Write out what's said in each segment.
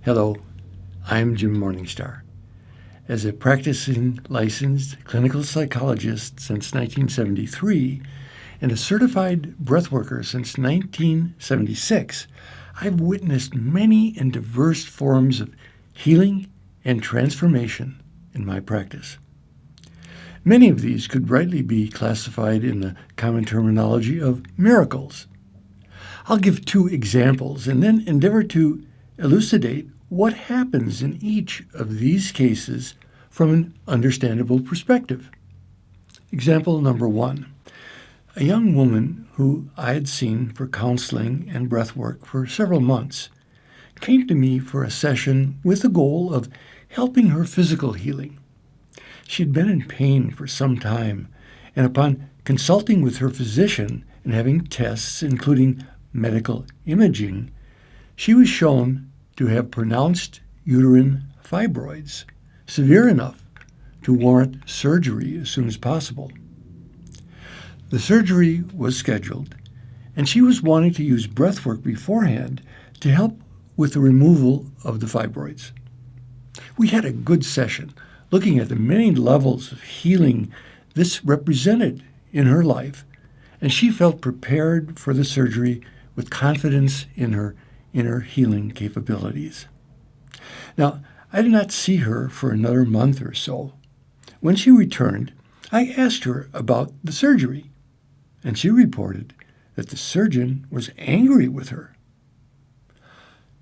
Hello, I'm Jim Morningstar. As a practicing licensed clinical psychologist since 1973 and a certified breathworker since 1976, I've witnessed many and diverse forms of healing and transformation in my practice. Many of these could rightly be classified in the common terminology of miracles. I'll give two examples and then endeavor to elucidate what happens in each of these cases from an understandable perspective. Example number one. A young woman who I had seen for counseling and breathwork for several months came to me for a session with the goal of helping her physical healing. She had been in pain for some time, and upon consulting with her physician and having tests, including medical imaging, she was shown to have pronounced uterine fibroids, severe enough to warrant surgery as soon as possible. The surgery was scheduled, and she was wanting to use breathwork beforehand to help with the removal of the fibroids. We had a good session, looking at the many levels of healing this represented in her life, and she felt prepared for the surgery with confidence in her inner healing capabilities. Now, I did not see her for another month or so. When she returned, I asked her about the surgery, and she reported that the surgeon was angry with her.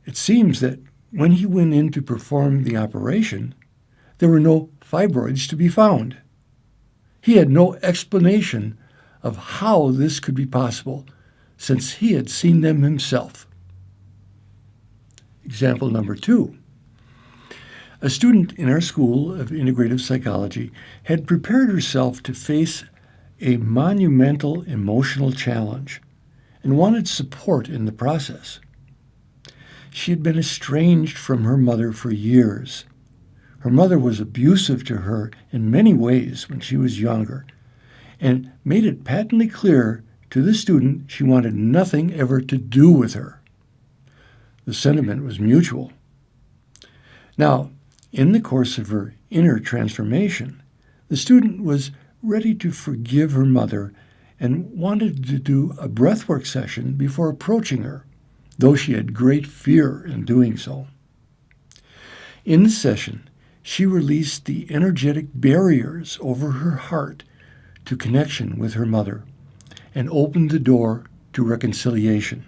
It seems that when he went in to perform the operation, there were no fibroids to be found. He had no explanation of how this could be possible, since he had seen them himself. Example number two. A student in our School of Integrative Psychology had prepared herself to face a monumental emotional challenge and wanted support in the process. She had been estranged from her mother for years. Her mother was abusive to her in many ways when she was younger and made it patently clear to the student she wanted nothing ever to do with her. The sentiment was mutual. Now, in the course of her inner transformation, the student was ready to forgive her mother and wanted to do a breathwork session before approaching her, though she had great fear in doing so. In the session, she released the energetic barriers over her heart to connection with her mother and opened the door to reconciliation.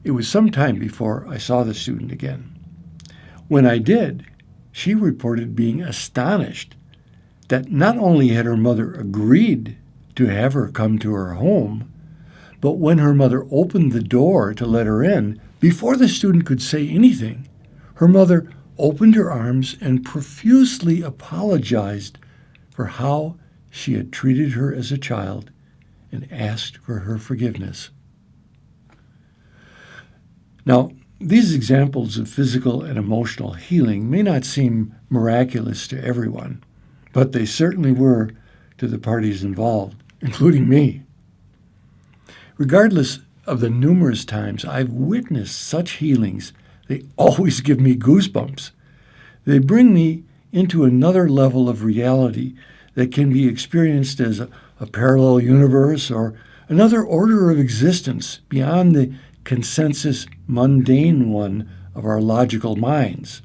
It was some time before I saw the student again. When I did, she reported being astonished that not only had her mother agreed to have her come to her home, but when her mother opened the door to let her in, before the student could say anything, her mother opened her arms and profusely apologized for how she had treated her as a child and asked for her forgiveness. Now, these examples of physical and emotional healing may not seem miraculous to everyone, but they certainly were to the parties involved, including me. Regardless of the numerous times I've witnessed such healings, they always give me goosebumps. They bring me into another level of reality that can be experienced as a parallel universe or another order of existence beyond the consensus mundane one of our logical minds.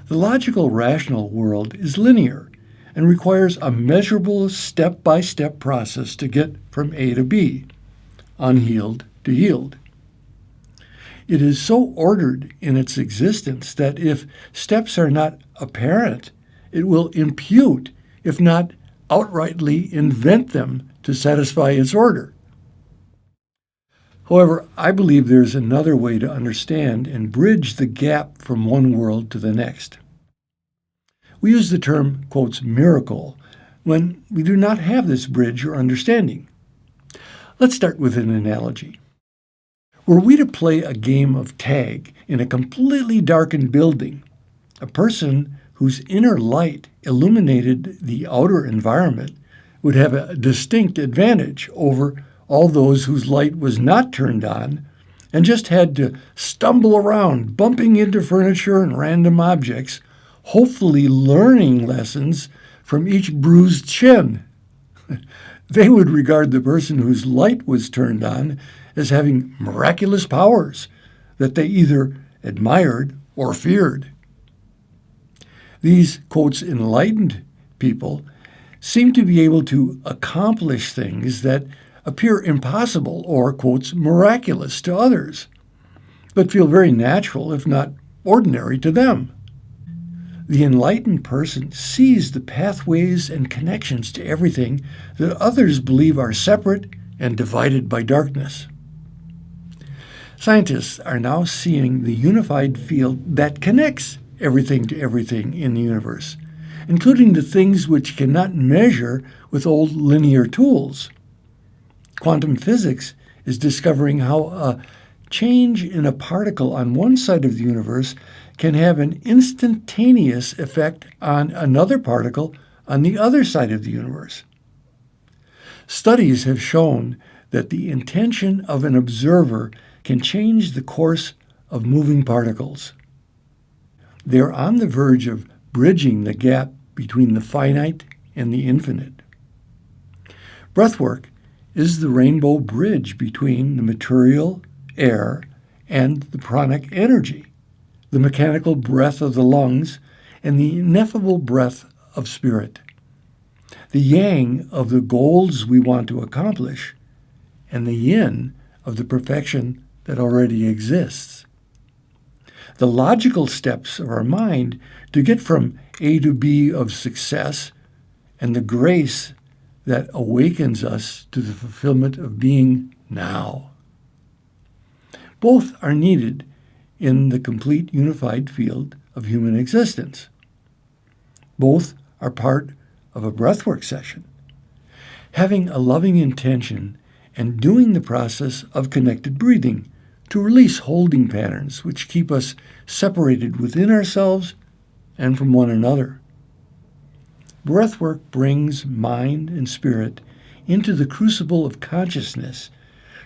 The logical rational world is linear and requires a measurable step-by-step process to get from A to B, unhealed to healed. It is so ordered in its existence that if steps are not apparent, it will impute, if not outrightly invent them to satisfy its order. However, I believe there's another way to understand and bridge the gap from one world to the next. We use the term, quotes, miracle, when we do not have this bridge or understanding. Let's start with an analogy. Were we to play a game of tag in a completely darkened building, a person whose inner light illuminated the outer environment would have a distinct advantage over all those whose light was not turned on and just had to stumble around, bumping into furniture and random objects, hopefully learning lessons from each bruised shin. They would regard the person whose light was turned on as having miraculous powers that they either admired or feared. These, quotes, enlightened people seem to be able to accomplish things that appear impossible or, quotes, miraculous to others, but feel very natural, if not ordinary, to them. The enlightened person sees the pathways and connections to everything that others believe are separate and divided by darkness. Scientists are now seeing the unified field that connects everything to everything in the universe, including the things which cannot measure with old linear tools. Quantum physics is discovering how a change in a particle on one side of the universe can have an instantaneous effect on another particle on the other side of the universe. Studies have shown that the intention of an observer can change the course of moving particles. They're on the verge of bridging the gap between the finite and the infinite. Breathwork is the rainbow bridge between the material, air, and the pranic energy, the mechanical breath of the lungs, and the ineffable breath of spirit, the yang of the goals we want to accomplish, and the yin of the perfection that already exists. The logical steps of our mind to get from A to B of success, and the grace that awakens us to the fulfillment of being now. Both are needed in the complete unified field of human existence. Both are part of a breathwork session. Having a loving intention and doing the process of connected breathing to release holding patterns which keep us separated within ourselves and from one another. Breathwork brings mind and spirit into the crucible of consciousness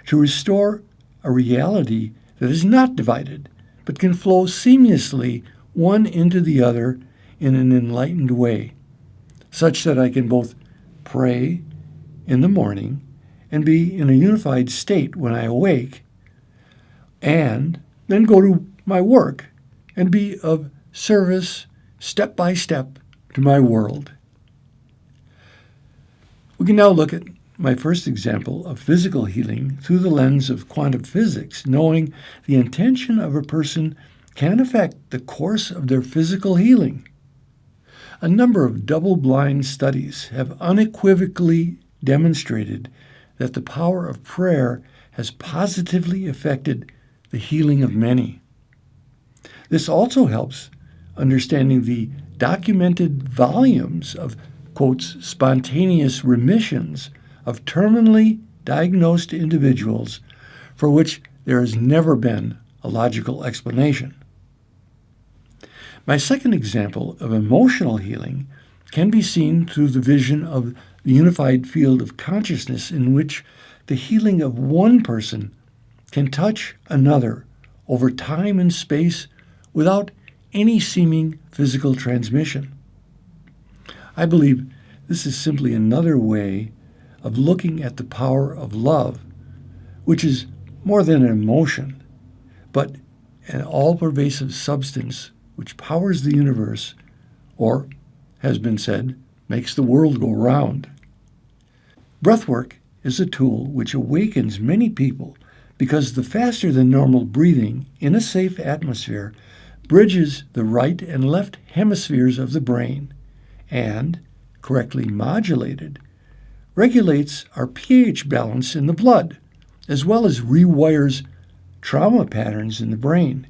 to restore a reality that is not divided, but can flow seamlessly one into the other in an enlightened way, such that I can both pray in the morning and be in a unified state when I awake, and then go to my work and be of service step by step to my world. We can now look at my first example of physical healing through the lens of quantum physics, knowing the intention of a person can affect the course of their physical healing. A number of double-blind studies have unequivocally demonstrated that the power of prayer has positively affected the healing of many. This also helps understanding the documented volumes of, quotes, spontaneous remissions of terminally diagnosed individuals for which there has never been a logical explanation. My second example of emotional healing can be seen through the vision of the unified field of consciousness in which the healing of one person can touch another over time and space without any seeming physical transmission. I believe this is simply another way of looking at the power of love, which is more than an emotion, but an all-pervasive substance which powers the universe, or, has been said, makes the world go round. Breathwork is a tool which awakens many people because the faster than normal breathing in a safe atmosphere bridges the right and left hemispheres of the brain and, correctly modulated, regulates our pH balance in the blood, as well as rewires trauma patterns in the brain,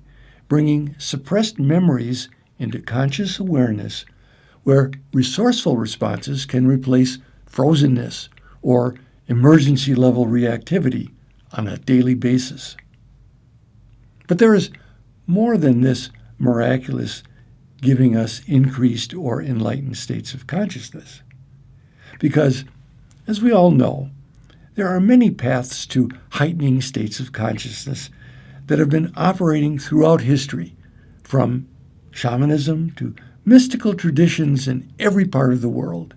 bringing suppressed memories into conscious awareness, where resourceful responses can replace frozenness or emergency-level reactivity on a daily basis. But there is more than this miraculous giving us increased or enlightened states of consciousness. Because, as we all know, there are many paths to heightening states of consciousness that have been operating throughout history, from shamanism to mystical traditions in every part of the world.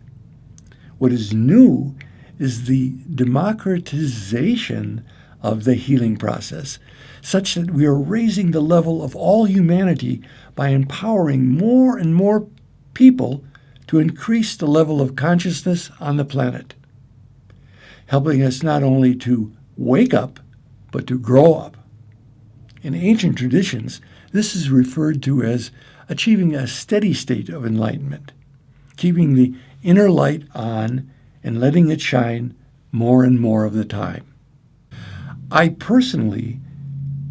What is new is the democratization of the healing process, such that we are raising the level of all humanity by empowering more and more people to increase the level of consciousness on the planet, helping us not only to wake up, but to grow up. In ancient traditions, this is referred to as achieving a steady state of enlightenment, keeping the inner light on and letting it shine more and more of the time. I personally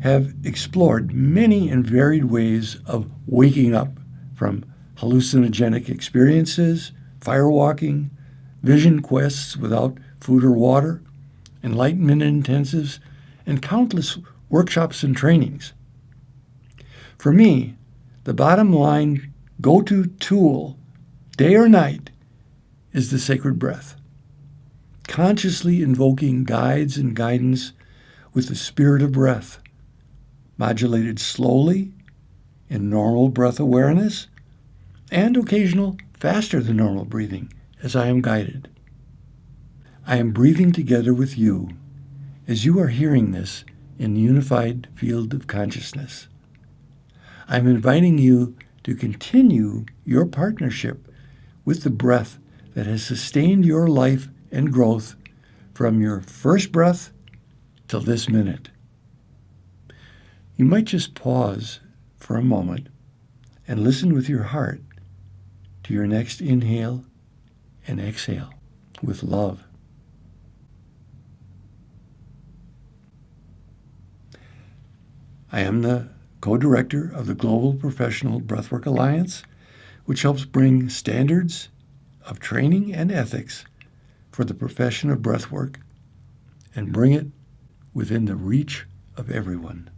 have explored many and varied ways of waking up, from hallucinogenic experiences, firewalking, vision quests without food or water, enlightenment intensives, and countless workshops and trainings. For me, the bottom line go-to tool, day or night, is the sacred breath. Consciously invoking guides and guidance with the spirit of breath, modulated slowly in normal breath awareness and occasional faster than normal breathing as I am guided. I am breathing together with you as you are hearing this in the unified field of consciousness. I am inviting you to continue your partnership with the breath that has sustained your life and growth from your first breath till this minute. You might just pause for a moment and listen with your heart to your next inhale and exhale with love. I am the co-director of the Global Professional Breathwork Alliance, which helps bring standards of training and ethics for the profession of breathwork and bring it within the reach of everyone.